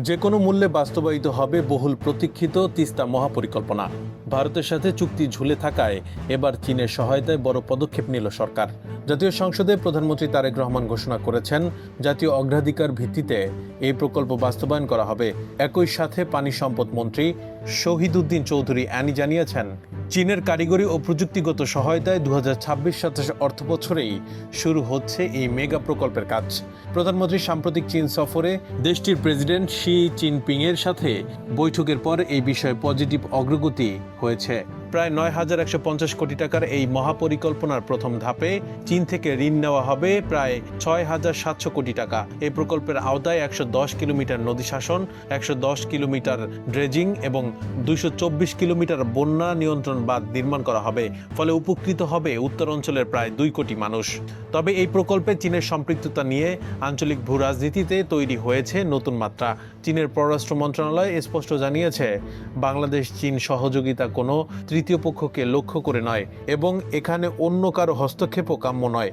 যে কোনো মূল্যে বাস্তবায়িত হবে বহুল প্রতীক্ষিত তিস্তা মহাপরিকল্পনা। ভারতের সাথে চুক্তি ঝুলে থাকায় এবার চীনের সহায়তায় বড় পদক্ষেপ নিল সরকার। জাতীয় সংসদে প্রধানমন্ত্রী তারেক রহমান ঘোষণা করেছেন, জাতীয় অগ্রাধিকার ভিত্তিতে এই প্রকল্প বাস্তবায়ন করা হবে। একই সাথে পানি সম্পদ মন্ত্রী শহীদ উদ্দিন চৌধুরী অ্যানি জানিয়েছেন, চীনের কারিগরি ও প্রযুক্তিগত সহায়তায় 2026-27 অর্থবছরেই শুরু হচ্ছে এই মেগা প্রকল্পের কাজ। প্রধানমন্ত্রী সাম্প্রতিক চীন সফরে দেশটির প্রেসিডেন্ট শি জিনপিংয়ের সাথে বৈঠকের পর এই বিষয়ে পজিটিভ অগ্রগতি হয়েছে। প্রায় 9,150 কোটি টাকার এই মহাপরিকল্পনার প্রথম ধাপে চীন থেকে ঋণ নেওয়া হবে প্রায় 6,700 কোটি টাকা। এই প্রকল্পের আওতায় 110 কিলোমিটার নদী শাসন, 110 কিলোমিটার ড্রেজিং এবং 224 কিলোমিটার বন্যা নিয়ন্ত্রণ বাঁধ নির্মাণ করা হবে। ফলে উপকৃত হবে উত্তর অঞ্চলের প্রায় 2 কোটি মানুষ। তবে এই প্রকল্পে চীনের সম্পৃক্ততা নিয়ে আঞ্চলিক ভূ রাজনীতিতে তৈরি হয়েছে নতুন মাত্রা। চীনের পররাষ্ট্র মন্ত্রণালয় স্পষ্ট জানিয়েছে, বাংলাদেশ চীন সহযোগিতা কোনো তৃতীয় পক্ষকে লক্ষ্য করে নয় এবং এখানে অন্য কারো হস্তক্ষেপও কাম্য নয়।